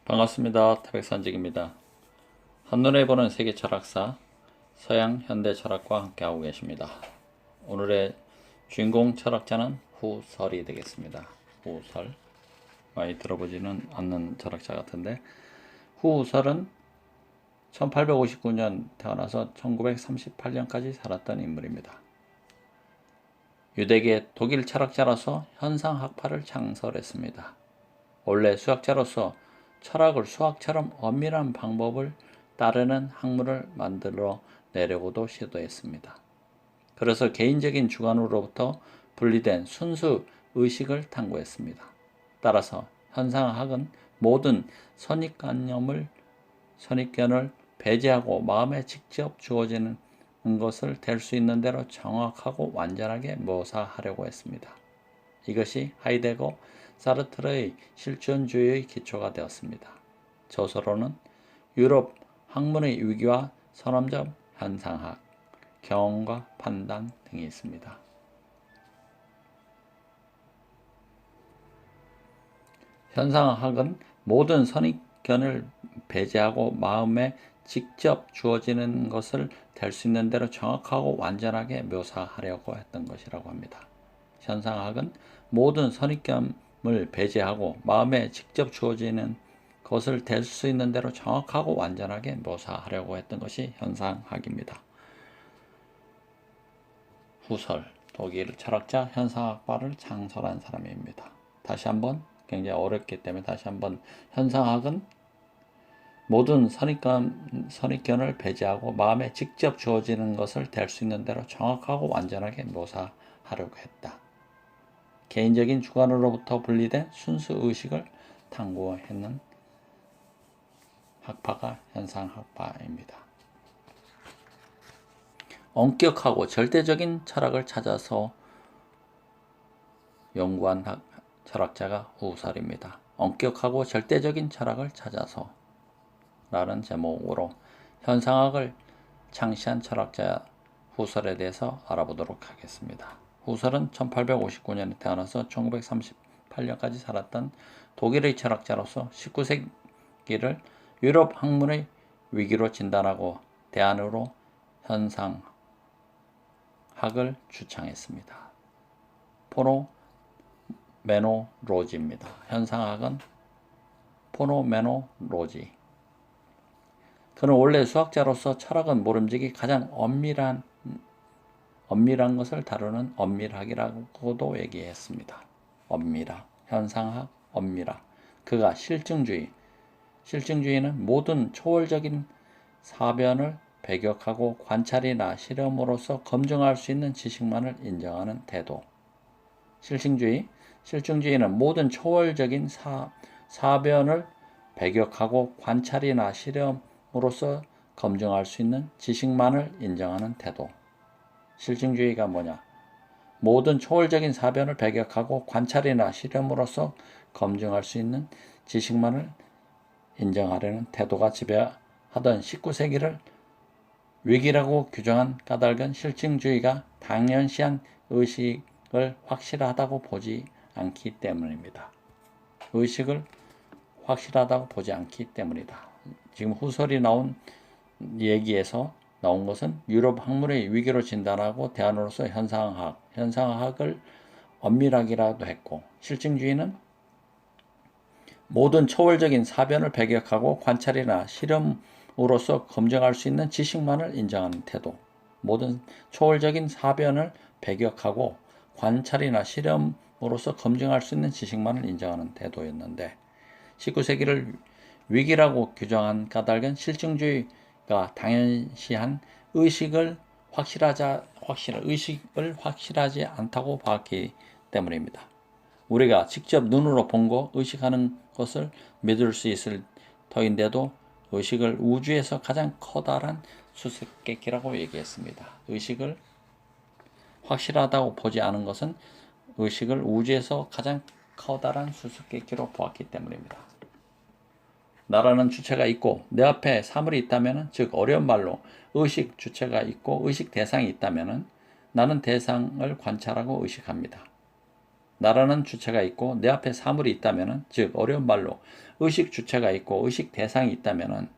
반갑습니다. 태백산직입니다. 한눈에 보는 세계 철학사 서양 현대 철학과 함께하고 계십니다. 오늘의 주인공 철학자는 후설이 되겠습니다. 후설, 많이 들어보지는 않는 철학자 같은데, 후설은 1859년 태어나서 1938년까지 살았던 인물입니다. 유대계 독일 철학자로서 현상학파를 창설했습니다. 원래 수학자로서 철학을 수학처럼 엄밀한 방법을 따르는 학문을 만들어 내려고도 시도했습니다. 그래서 개인적인 주관으로부터 분리된 순수 의식을 탐구했습니다. 따라서 현상학은 모든 선입견을 배제하고 마음에 직접 주어지는 것을 될 수 있는 대로 정확하고 완전하게 묘사하려고 했습니다. 이것이 하이데거, 사르트르의 실존주의의 기초가 되었습니다. 저서로는 유럽 학문의 위기와 선험적 현상학, 경험과 판단 등이 있습니다. 현상학은 모든 선입견을 배제하고 마음에 직접 주어지는 것을 될 수 있는 대로 정확하고 완전하게 묘사하려고 했던 것이라고 합니다. 현상학은 모든 선입견을 배제하고 마음에 직접 주어지는 것을 될 수 있는 대로 정확하고 완전하게 묘사하려고 했던 것이 현상학입니다. 후설, 독일 철학자 현상학파를 창설한 사람입니다. 다시 한번 굉장히 어렵기 때문에 다시 한번 현상학은 모든 선입견을 배제하고 마음에 직접 주어지는 것을 될 수 있는 대로 정확하고 완전하게 묘사하려고 했다. 개인적인 주관으로부터 분리된 순수 의식을 탐구하는 학파가 현상학파입니다. 엄격하고 절대적인 철학을 찾아서 연구한 철학자가 후설입니다. 엄격하고 절대적인 철학을 찾아서 라는 제목으로 현상학을 창시한 철학자 후설에 대해서 알아보도록 하겠습니다. 후설은 1859년에 태어나서 1938년까지 살았던 독일의 철학자로서 19세기를 유럽 학문의 위기로 진단하고 대안으로 현상학을 주창했습니다. 포노메놀로지입니다. 현상학은 포노메놀로지. 그는 원래 수학자로서 철학은 모름지기 가장 엄밀한 것을 다루는 엄밀학이라고도 얘기했습니다. 엄밀학, 현상학, 엄밀학. 그가 실증주의는 모든 초월적인 사변을 배격하고 관찰이나 실험으로서 검증할 수 있는 지식만을 인정하는 태도. 실증주의는 모든 초월적인 사변을 배격하고 관찰이나 실험으로서 검증할 수 있는 지식만을 인정하는 태도. 실증주의가 뭐냐? 모든 초월적인 사변을 배격하고 관찰이나 실험으로서 검증할 수 있는 지식만을 인정하려는 태도가 지배하던 19세기를 위기라고 규정한 까닭은 실증주의가 당연시한 의식을 확실하다고 보지 않기 때문입니다. 의식을 확실하다고 보지 않기 때문이다. 지금 후설이 나온 얘기에서 나온 것은 유럽 학문의 위기로 진단하고 대안으로서 현상학을 엄밀학이라도 했고, 실증주의는 모든 초월적인 사변을 배격하고 관찰이나 실험으로서 검증할 수 있는 지식만을 인정하는 태도. 모든 초월적인 사변을 배격하고 관찰이나 실험으로서 검증할 수 있는 지식만을 인정하는 태도였는데, 19세기를 위기라고 규정한 까닭은 실증주의가 당연시한 의식을 확실하지 않다고 봤기 때문입니다. 우리가 직접 눈으로 본 거, 의식하는 것을 믿을 수 있을 터인데도 의식을 우주에서 가장 커다란 수수께끼라고 얘기했습니다. 의식을 확실하다고 보지 않은 것은 의식을 우주에서 가장 커다란 수수께끼로 보았기 때문입니다. 나라는 주체가 있고 내 앞에 사물이 있다면, 즉 어려운 말로 의식 주체가 있고 의식 대상이 있다면 나는 대상을 관찰하고 의식합니다. 나라는 주체가 있고 내 앞에 사물이 있다면은, 즉 어려운 말로 의식 주체가 있고 의식 대상이 있다면은,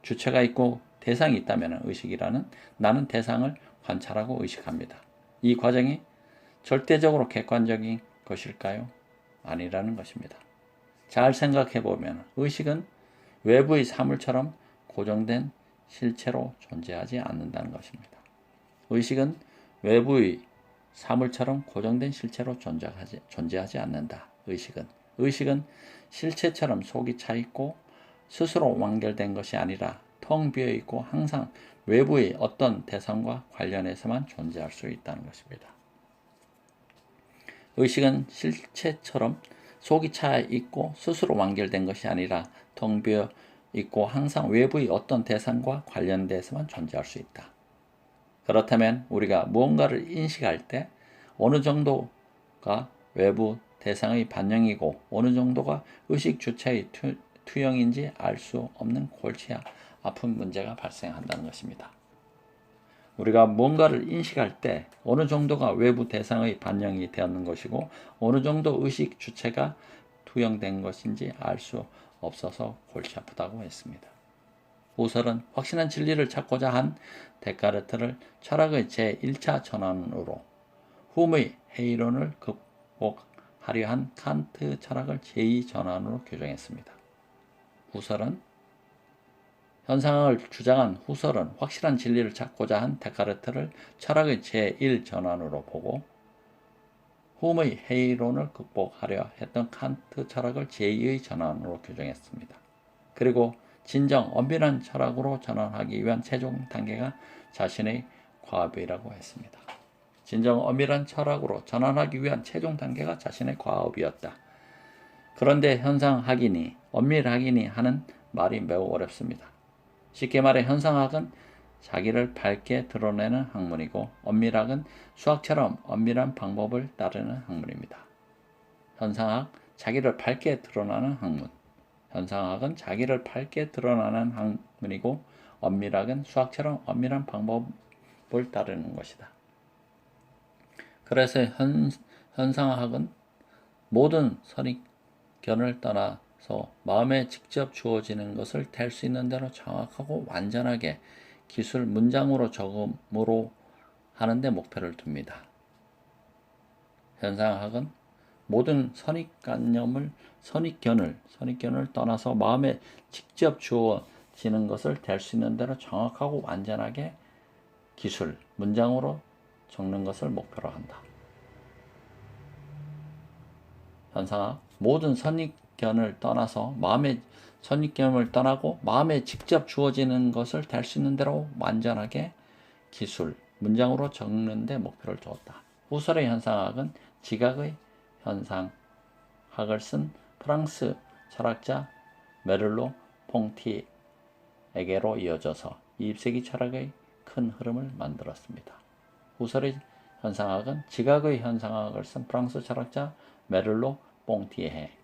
주체가 있고 대상이 있다면은 의식이라는, 나는 대상을 관찰하고 의식합니다. 이 과정이 절대적으로 객관적인 것일까요? 아니라는 것입니다. 잘 생각해 보면 의식은 외부의 사물처럼 고정된 실체로 존재하지 않는다는 것입니다. 의식은 외부의 사물처럼 고정된 실체로 존재하지 않는다. 의식은 실체처럼 속이 차 있고 스스로 완결된 것이 아니라 텅 비어 있고 항상 외부의 어떤 대상과 관련해서만 존재할 수 있다는 것입니다. 의식은 실체처럼 속이 차 있고 스스로 완결된 것이 아니라 텅 비어 있고 항상 외부의 어떤 대상과 관련돼서만 존재할 수 있다. 그렇다면 우리가 무언가를 인식할 때 어느 정도가 외부 대상의 반영이고 어느 정도가 의식 주체의 투영인지 알 수 없는 골치 아픈 문제가 발생한다는 것입니다. 우리가 뭔가를 인식할 때 어느 정도가 외부 대상의 반영이 되었는 것이고 어느 정도 의식 주체가 투영된 것인지 알 수 없어서 골치 아프다고 했습니다. 후설은 확실한 진리를 찾고자 한 데카르트를 철학의 제1차 전환으로, 훔의 회의론을 극복하려 한 칸트 철학을 제2 전환으로 규정했습니다. 현상학을 주장한 후설은 확실한 진리를 찾고자 한 데카르트를 철학의 제1 전환으로 보고, 훔의 회의론을 극복하려 했던 칸트 철학을 제2의 전환으로 규정했습니다. 그리고 진정 엄밀한 철학으로 전환하기 위한 최종 단계가 자신의 과업이라고 했습니다. 진정 엄밀한 철학으로 전환하기 위한 최종 단계가 자신의 과업이었다. 그런데 현상학이니 엄밀학이니 하는 말이 매우 어렵습니다. 쉽게 말해 현상학은 자기를 밝게 드러내는 학문이고 엄밀학은 수학처럼 엄밀한 방법을 따르는 학문입니다. 현상학, 자기를 밝게 드러나는 학문. 현상학은 자기를 밝게 드러나는 학문이고 엄밀학은 수학처럼 엄밀한 방법을 따르는 것이다. 그래서 현상학은 모든 선입견을 떠나서 마음에 직접 주어지는 것을 될 수 있는 대로 정확하고 완전하게 기술 문장으로 적음으로 하는 데 목표를 둡니다. 현상학은 모든 선입견을 떠나서 마음에 직접 주어지는 것을 될 수 있는 대로 정확하고 완전하게 기술, 문장으로 적는 것을 목표로 한다. 현상학, 모든 선입견을 떠나고 마음에 직접 주어지는 것을 될 수 있는 대로 완전하게 기술, 문장으로 적는 데 목표를 두었다. 후설의 현상학은 지각의 현상학을 쓴 프랑스 철학자 메를로 퐁티에게로 이어져서 20세기 철학의 큰 흐름을 만들었습니다. 후설의 현상학은 지각의 현상학을 쓴 프랑스 철학자 메를로 퐁티에게로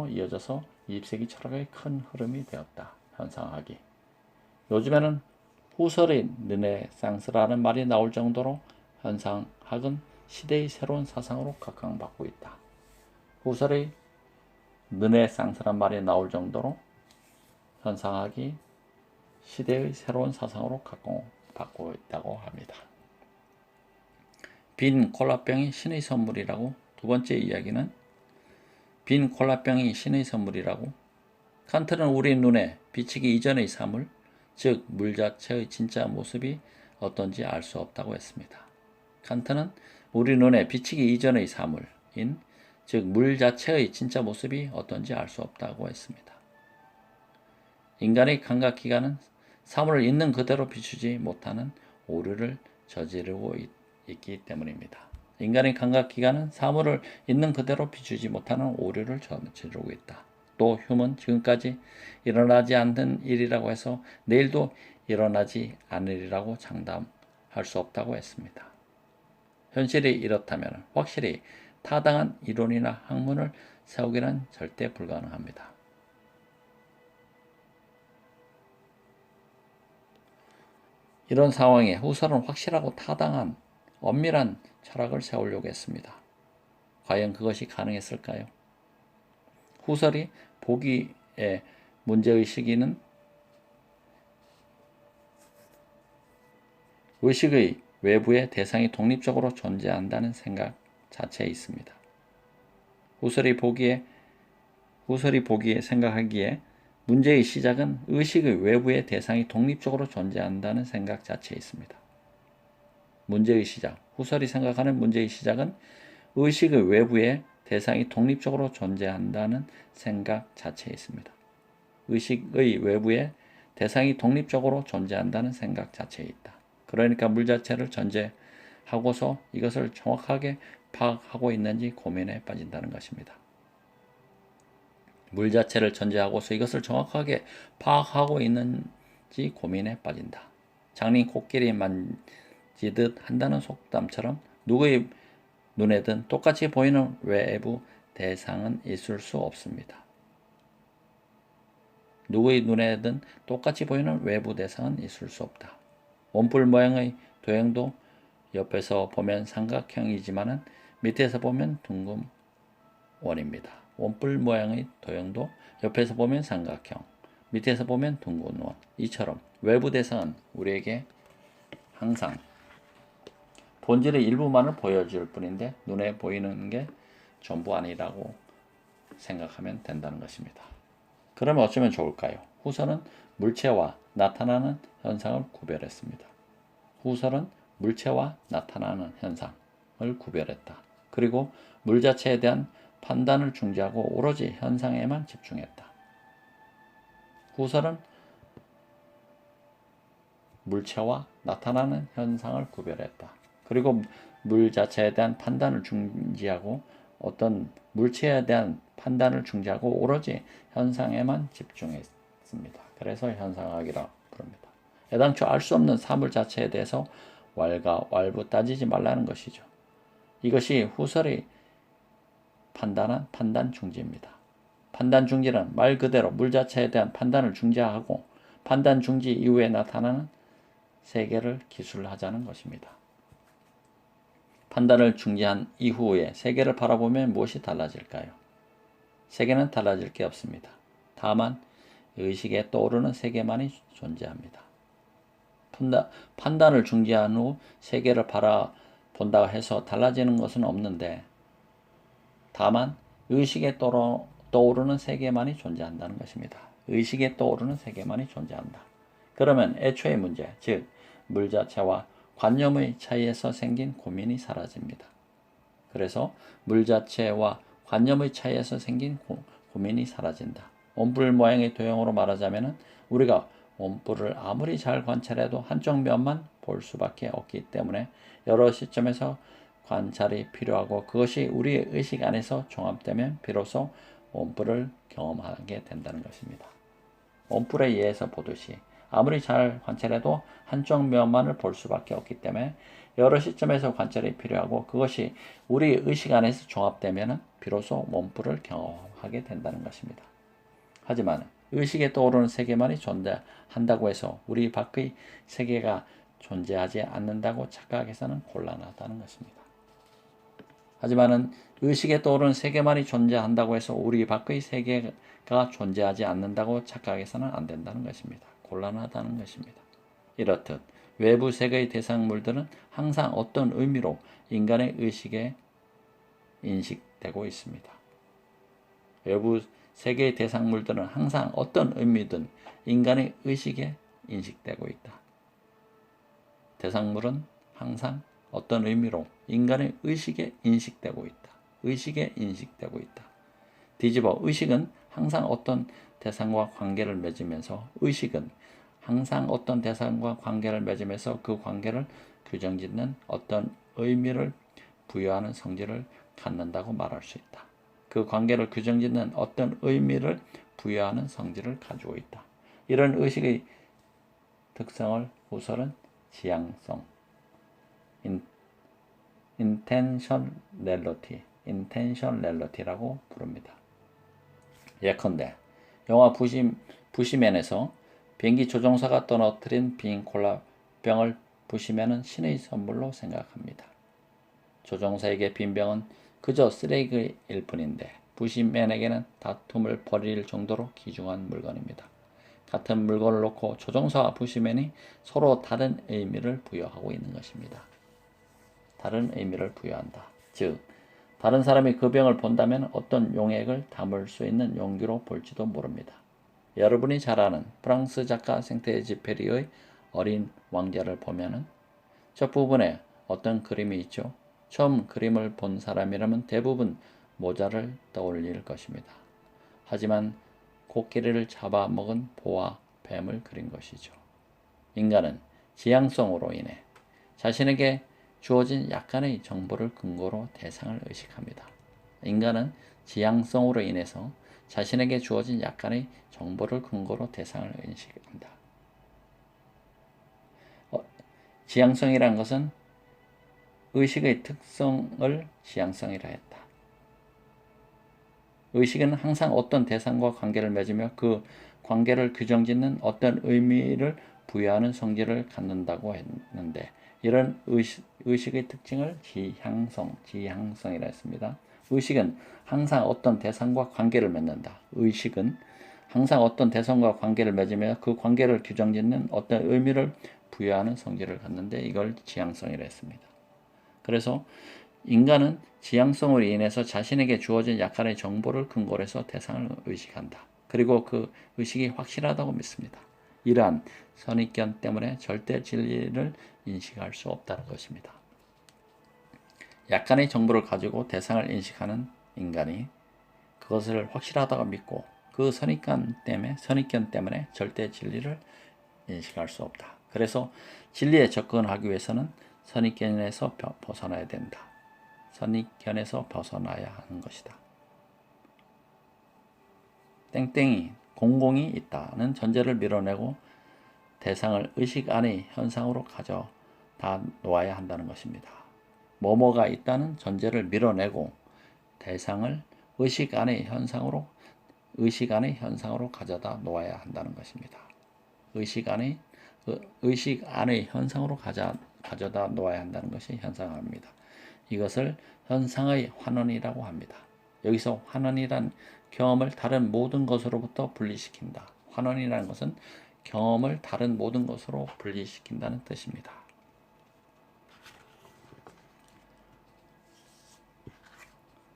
이어져서 20세기 철학의 큰 흐름이 되었다. 현상학이. 요즘에는 후설의 르네상스라는 말이 나올 정도로 현상학은 시대의 새로운 사상으로 각광받고 있다. 후설의 르네상스란 말이 나올 정도로 현상학이 시대의 새로운 사상으로 각광받고 있다고 합니다. 빈 콜라병이 신의 선물이라고. 두 번째 이야기는 빈 콜라병이 신의 선물이라고. 칸트는 우리 눈에 비치기 이전의 사물, 즉 물 자체의 진짜 모습이 어떤지 알 수 없다고 했습니다. 칸트는 우리 눈에 비치기 이전의 사물인, 즉 물 자체의 진짜 모습이 어떤지 알 수 없다고 했습니다. 인간의 감각기관은 사물을 있는 그대로 비추지 못하는 오류를 저지르고 있기 때문입니다. 인간의 감각기관은 사물을 있는 그대로 비추지 못하는 오류를 저지르고 있다. 또 흉은 지금까지 일어나지 않는 일이라고 해서 내일도 일어나지 않으리라고 장담할 수 없다고 했습니다. 현실이 이렇다면 확실히 타당한 이론이나 학문을 세우기는 절대 불가능합니다. 이런 상황에 후설은 확실하고 타당한 엄밀한 철학을 세우려고 했습니다. 과연 그것이 가능했을까요? 후설이 보기의 문제의식은 의식의 외부의 대상이 독립적으로 존재한다는 생각 자체에 있습니다. 후설이 보기에 생각하기에 문제의 시작은 의식의 외부의 대상이 독립적으로 존재한다는 생각 자체에 있습니다. 문제의 시작, 후설이 생각하는 문제의 시작은 의식의 외부의 대상이 독립적으로 존재한다는 생각 자체에 있습니다. 의식의 외부의 대상이 독립적으로 존재한다는 생각 자체에 있다. 그러니까 물 자체를 전제하고서 이것을 정확하게 파악하고 있는지 고민에 빠진다는 것입니다. 물 자체를 전제하고서 이것을 정확하게 파악하고 있는지 고민에 빠진다. 장님 코끼리 만지듯 한다는 속담처럼 누구의 눈에든 똑같이 보이는 외부 대상은 있을 수 없습니다. 누구의 눈에든 똑같이 보이는 외부 대상은 있을 수 없다. 원뿔 모양의 도형도 옆에서 보면 삼각형이지만 밑에서 보면 둥근 원입니다. 원뿔 모양의 도형도 옆에서 보면 삼각형, 밑에서 보면 둥근 원. 이처럼 외부 대상은 우리에게 항상 본질의 일부만을 보여줄 뿐인데 눈에 보이는 게 전부 아니라고 생각하면 된다는 것입니다. 그러면 어쩌면 좋을까요? 후설은 물체와 나타나는 현상을 구별했습니다. 후설은 물체와 나타나는 현상을 구별했다. 그리고 물 자체에 대한 판단을 중지하고 오로지 현상에만 집중했다. 후설은 물체와 나타나는 현상을 구별했다. 그리고 물 자체에 대한 판단을 중지하고 어떤 물체에 대한 판단을 중지하고 오로지 현상에만 집중했습니다. 그래서 현상학이라 부릅니다. 애당초 알 수 없는 사물 자체에 대해서 왈가왈부 따지지 말라는 것이죠. 이것이 후설이 판단한 판단 중지입니다. 판단 중지는 말 그대로 물 자체에 대한 판단을 중지하고 판단 중지 이후에 나타나는 세계를 기술하자는 것입니다. 판단을 중지한 이후에 세계를 바라보면 무엇이 달라질까요? 세계는 달라질 게 없습니다. 다만 의식에 떠오르는 세계만이 존재합니다. 판단을 중지한 후 세계를 바라본다고 해서 달라지는 것은 없는데 다만 의식에 떠오르는 세계만이 존재한다는 것입니다. 의식에 떠오르는 세계만이 존재한다. 그러면 애초의 문제, 즉 물 자체와 관념의 차이에서 생긴 고민이 사라집니다. 그래서 물 자체와 관념의 차이에서 생긴 고민이 사라진다. 원뿔 모양의 도형으로 말하자면 우리가 원뿔을 아무리 잘 관찰해도 한쪽 면만 볼 수밖에 없기 때문에 여러 시점에서 관찰이 필요하고 그것이 우리의 의식 안에서 종합되면 비로소 원뿔을 경험하게 된다는 것입니다. 원뿔에 의해서 보듯이 아무리 잘 관찰해도 한쪽 면만을 볼 수밖에 없기 때문에 여러 시점에서 관찰이 필요하고 그것이 우리 의식 안에서 종합되면 비로소 원뿔을 경험하게 된다는 것입니다. 하지만 의식에 떠오르는 세계만이 존재한다고 해서 우리 밖의 세계가 존재하지 않는다고 착각해서는 곤란하다는 것입니다. 하지만은 의식에 떠오르는 세계만이 존재한다고 해서 우리 밖의 세계가 존재하지 않는다고 착각해서는 안 된다는 것입니다. 곤란하다는 것입니다. 이렇듯 외부 세계의 대상물들은 항상 어떤 의미로 인간의 의식에 인식되고 있습니다. 외부 세계의 대상물들은 항상 어떤 의미든 인간의 의식에 인식되고 있다. 대상물은 항상 어떤 의미로 인간의 의식에 인식되고 있다. 의식에 인식되고 있다. 뒤집어 의식은 항상 어떤 대상과 관계를 맺으면서 의식은 항상 어떤 대상과 관계를 맺으면서 그 관계를 규정짓는 어떤 의미를 부여하는 성질을 갖는다고 말할 수 있다. 그 관계를 규정짓는 어떤 의미를 부여하는 성질을 가지고 있다. 이런 의식의 특성을 후설은 지향성, intentionality라고 부릅니다. 예컨대 영화 부시맨에서 비행기 조종사가 떨어뜨린 빈 콜라 병을 부시면은 신의 선물로 생각합니다. 조종사에게 빈 병은 그저 쓰레기일 뿐인데 부시맨에게는 다툼을 벌일 정도로 귀중한 물건입니다. 같은 물건을 놓고 조종사와 부시맨이 서로 다른 의미를 부여하고 있는 것입니다. 다른 의미를 부여한다. 즉, 다른 사람이 그 병을 본다면 어떤 용액을 담을 수 있는 용기로 볼지도 모릅니다. 여러분이 잘 아는 프랑스 작가 생테지페리의 어린 왕자를 보면은 첫 부분에 어떤 그림이 있죠? 처음 그림을 본 사람이라면 대부분 모자를 떠올릴 것입니다. 하지만 코끼리를 잡아먹은 보와 뱀을 그린 것이죠. 인간은 지향성으로 인해 자신에게 주어진 약간의 정보를 근거로 대상을 의식합니다. 인간은 지향성으로 인해서 자신에게 주어진 약간의 정보를 근거로 대상을 인식한다. 지향성이란 것은 의식의 특성을 지향성이라 했다. 의식은 항상 어떤 대상과 관계를 맺으며 그 관계를 규정짓는 어떤 의미를 부여하는 성질을 갖는다고 했는데 이런 의식의 특징을 지향성이라 했습니다. 의식은 항상 어떤 대상과 관계를 맺는다. 의식은 항상 어떤 대상과 관계를 맺으며 그 관계를 규정짓는 어떤 의미를 부여하는 성질을 갖는데 이걸 지향성이라 했습니다. 그래서 인간은 지향성으로 인해서 자신에게 주어진 약간의 정보를 근거로 해서 대상을 의식한다. 그리고 그 의식이 확실하다고 믿습니다. 이러한 선입견 때문에 절대 진리를 인식할 수 없다는 것입니다. 약간의 정보를 가지고 대상을 인식하는 인간이 그것을 확실하다고 믿고 그 선입견 때문에 절대 진리를 인식할 수 없다. 그래서 진리에 접근하기 위해서는 선입견에서 벗어나야 된다. 선입견에서 벗어나야 하는 것이다. 땡땡이, 공공이 있다는 전제를 밀어내고 대상을 의식 안의 현상으로 가져다 놓아야 한다는 것입니다. 뭐뭐가 있다는 전제를 밀어내고 대상을 의식 안의 현상으로 가져다 놓아야 한다는 것입니다. 의식 안의 현상으로 가져다 놓아야 한다는 것이 현상입니다. 이것을 현상의 환원이라고 합니다. 여기서 환원이란 경험을 다른 모든 것으로부터 분리시킨다. 환원이라는 것은 경험을 다른 모든 것으로 분리시킨다는 뜻입니다.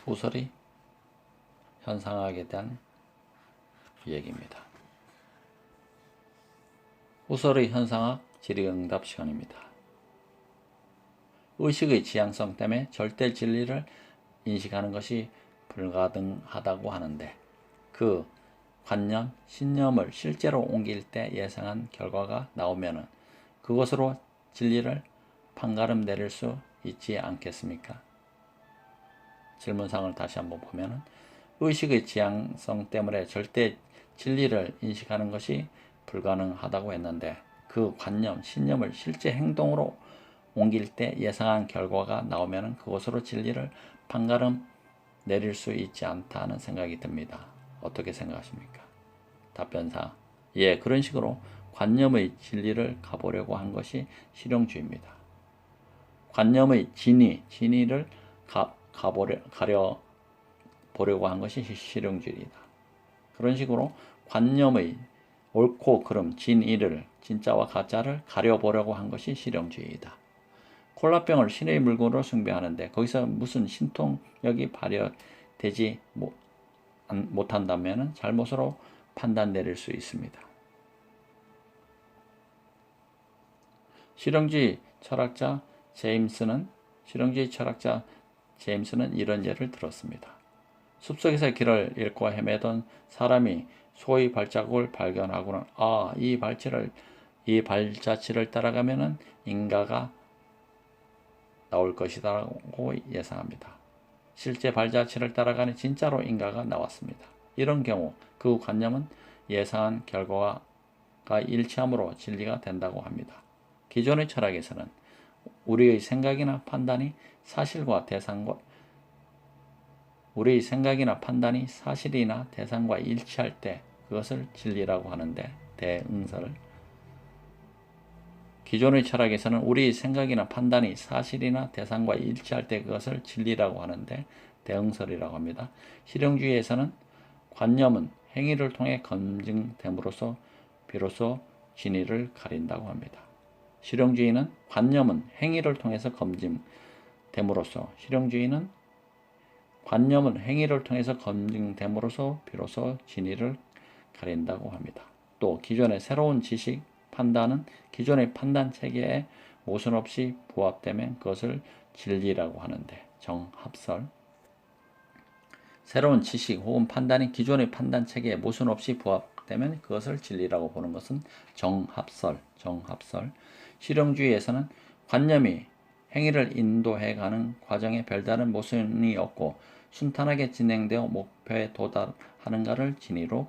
후설이 현상학에 대한 얘기입니다. 후설의 현상학 질의응답 시간입니다. 의식의 지향성 때문에 절대 진리를 인식하는 것이 불가능하다고 하는데 그 관념, 신념을 실제로 옮길 때 예상한 결과가 나오면 그것으로 진리를 판가름 내릴 수 있지 않겠습니까? 질문상을 다시 한번 보면 의식의 지향성 때문에 절대 진리를 인식하는 것이 불가능하다고 했는데 그 관념, 신념을 실제 행동으로 옮길 때 예상한 결과가 나오면 그것으로 진리를 판가름 내릴 수 있지 않다는 생각이 듭니다. 어떻게 생각하십니까? 답변사, 예, 그런 식으로 관념의 진리를 가보려고 한 것이 실용주의입니다. 관념의 진리를 가려 보려고 한 것이 실용주의이다. 그런 식으로 관념의 옳고 그름, 진리를, 진짜와 가짜를 가려보려고 한 것이 실용주의이다. 콜라병을 신의 물건으로 숭배하는데 거기서 무슨 신통력이 발휘되지 못한다면 잘못으로 판단 내릴 수 있습니다. 실용주의 철학자 제임스는 이런 예를 들었습니다. 숲속에서 길을 잃고 헤매던 사람이 소의 발자국을 발견하고는 이 발자취를 따라가면은 인가가 나올 것이라고 예상합니다. 실제 발자취를 따라가니 진짜로 인가가 나왔습니다. 이런 경우 그 관념은 예상한 결과가 일치함으로 진리가 된다고 합니다. 기존의 철학에서는 우리의 생각이나 판단이 사실이나 대상과 일치할 때 그것을 진리라고 하는데 대응설 기존의 철학에서는 우리 생각이나 판단이 사실이나 대상과 일치할 때 그것을 진리라고 하는데 대응설이라고 합니다. 실용주의에서는 관념은 행위를 통해 검증됨으로써 비로소 진리를 가린다고 합니다. 실용주의는 관념은 행위를 통해서 실용주의는 관념은 행위를 통해서 검증됨으로써 비로소 진리를 가린다고 합니다. 또 기존의 새로운 지식, 판단은 기존의 판단 체계에 모순 없이 부합되면 그것을 진리라고 하는데 정합설. 새로운 지식 혹은 판단이 기존의 판단 체계에 모순 없이 부합되면 그것을 진리라고 보는 것은 정합설. 실용주의에서는 관념이 행위를 인도해가는 과정에 별다른 모순이 없고 순탄하게 진행되어 목표에 도달하는가를 진리로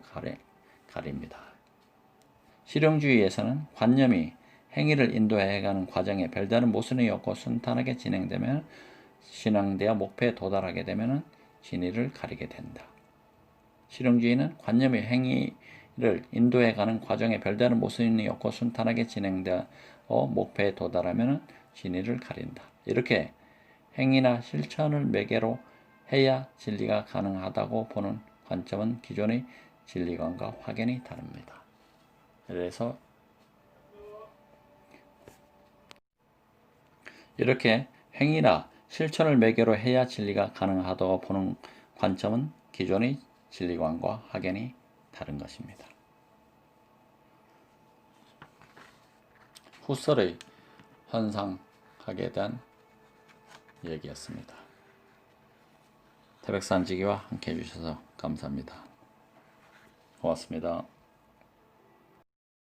가립니다. 실용주의에서는 관념이 행위를 인도해가는 과정에 별다른 모순이 없고 순탄하게 진행되어 목표에 도달하게 되면 진리를 가리게 된다. 실용주의는 관념이 행위를 인도해가는 과정에 별다른 모순이 없고 순탄하게 진행되어 목표에 도달하면 진리를 가린다. 이렇게 행위나 실천을 매개로 해야 진리가 가능하다고 보는 관점은 기존의 진리관과 확연히 다릅니다. 그래서 이렇게 행위나 실천을 매개로 해야 진리가 가능하다고 보는 관점은 기존의 진리관과 확연히 다른 것입니다. 후설의 현상학에 대한 얘기였습니다. 태백산지기와 함께 해주셔서 감사합니다. 고맙습니다.